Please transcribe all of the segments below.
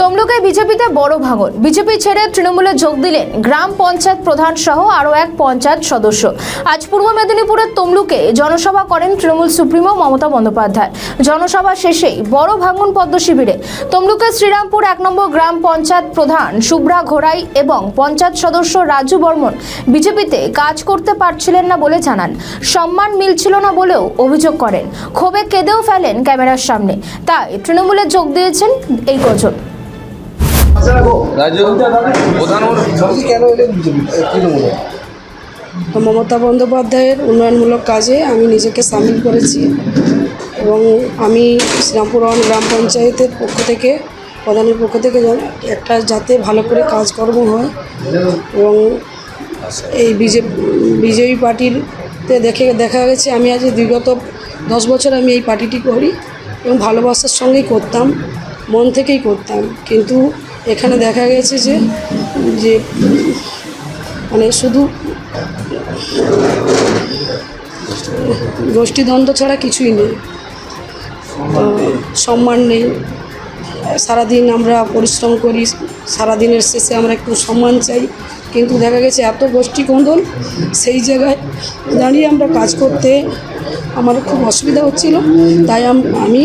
তমলুকে বিজেপিতে বড় ভাঙন। বিজেপি ছেড়ে তৃণমূলে যোগ দিলেন গ্রাম পঞ্চায়েত প্রধান সহ আরও এক পঞ্চায়েত সদস্য। আজ পূর্ব মেদিনীপুরের তমলুকে জনসভা করেন তৃণমূল সুপ্রিমো মমতা বন্দ্যোপাধ্যায়। জনসভা শেষেই বড় ভাঙন পদ্ম শিবিরে। তমলুকের শ্রীরামপুর 1 নম্বর গ্রাম পঞ্চায়েত প্রধান শুভ্রা ঘোড়াই এবং পঞ্চায়েত সদস্য রাজু বর্মন বিজেপিতে কাজ করতে পারছিলেন না বলে জানান। সম্মান মিলছিল না বলেও অভিযোগ করেন। ক্ষোভে কেঁদেও ফেলেন ক্যামেরার সামনে। তাই তৃণমূলে যোগ দিয়েছেন এই গজল। মমতা বন্দ্যোপাধ্যায়ের উন্নয়নমূলক কাজে আমি নিজেকে সামিল করেছি এবং আমি শ্রীরামপুর গ্রাম পঞ্চায়েতের পক্ষ থেকে প্রধানের পক্ষ থেকে একটা যাতে ভালো করে কাজকর্ম হয় এবং এই বিজেপি পার্টিতে দেখা গেছে আমি আজ বিগত 10 বছর আমি এই পার্টিটি করি এবং ভালোবাসার সঙ্গেই করতাম, মন থেকেই করতাম। কিন্তু এখানে দেখা গেছে যে মানে শুধু গোষ্ঠীদ্বন্দ্ব ছাড়া কিছুই নেই, সম্মান নেই। সারাদিন আমরা পরিশ্রম করি, সারাদিনের শেষে আমরা একটু সম্মান চাই, কিন্তু দেখা গেছে এত গোষ্ঠী কোন্দল, সেই জায়গায় দাঁড়িয়ে আমরা কাজ করতে আমার খুব অসুবিধা হচ্ছিল। তাই আমি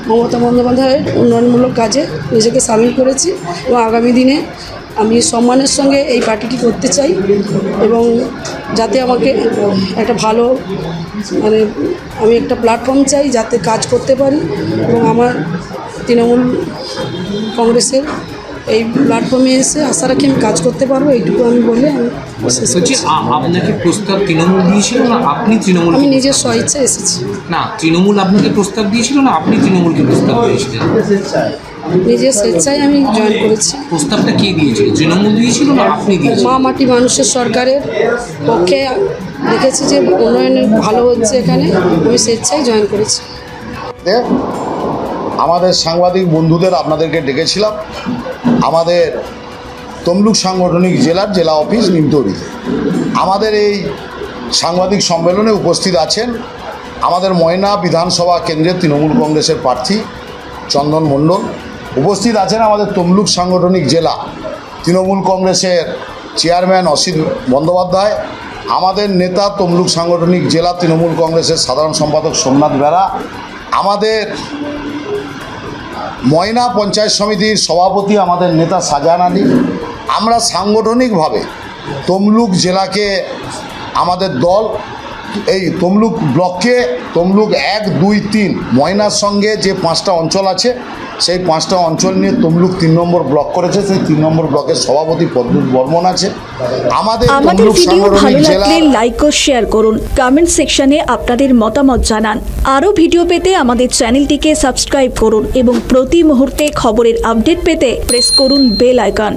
মমতা বন্দ্যোপাধ্যায়ের উন্নয়নমূলক কাজে নিজেকে সামিল করেছি এবং আগামী দিনে আমি সম্মানের সঙ্গে এই পার্টিটি করতে চাই এবং যাতে আমাকে একটা ভালো আমি একটা প্ল্যাটফর্ম চাই যাতে কাজ করতে পারি এবং আমার তৃণমূল কংগ্রেসের এই প্ল্যাটফর্মে এসে আশা রাখি আমি কাজ করতে পারবো, এইটুকু আমি বলে আপনাকে প্রস্তাব তৃণমূল দিয়েছিল না আপনি তৃণমূল? আমি নিজের স্বইচ্ছা এসেছি। না, তৃণমূল আপনাকে প্রস্তাব দিয়েছিল না আপনি তৃণমূলকে প্রস্তাব দিয়েছিলেন? নিজের স্বেচ্ছায় আমি জয়েন করেছি। প্রস্তাবটা কে দিয়েছিল? তৃণমূল দিয়েছিল না আপনি দিয়েছিলেন? মা মাটি মানুষের সরকারের পক্ষে দেখেছি যে উন্নয়ন ভালো হচ্ছে, এখানে আমি স্বেচ্ছায় জয়েন করেছি। আমাদের সাংবাদিক বন্ধুদের আপনাদেরকে ডেকেছিলাম আমাদের তমলুক সাংগঠনিক জেলা অফিস নিমতৌড়িতে। আমাদের এই সাংবাদিক সম্মেলনে উপস্থিত আছেন আমাদের ময়না বিধানসভা কেন্দ্রের তৃণমূল কংগ্রেসের প্রার্থী চন্দন মণ্ডল, উপস্থিত আছেন আমাদের তমলুক সাংগঠনিক জেলা তৃণমূল কংগ্রেসের চেয়ারম্যান অসিত বন্দ্যোপাধ্যায়, আমাদের নেতা তমলুক সাংগঠনিক জেলা তৃণমূল কংগ্রেসের সাধারণ সম্পাদক সোমনাথ বেরা, আমাদের ময়না পঞ্চায়েত সমিতির সভাপতি আমাদের নেতা শাহজাহান আলী। আমরা সাংগঠনিকভাবে তমলুক জেলাকে আমাদের দল এই তমলুক ব্লককে তমলুক 1, 2, 3 ময়নার সঙ্গে যে 5টা অঞ্চল আছে সেই 5টা অঞ্চল নিয়ে তমলুক 3 নম্বর ব্লক করেছে। সেই 3 নম্বর ব্লকের সভাপতি পদ্মুৎ বর্মন আছে। আমাদের ভিডিও ভালো লাগলে লাইক ও শেয়ার করুন, কমেন্ট সেকশনে আপনাদের মতামত জানান। আরও ভিডিও পেতে আমাদের চ্যানেলটিকে সাবস্ক্রাইব করুন এবং প্রতি মুহূর্তে খবরের আপডেট পেতে প্রেস করুন বেল আইকন।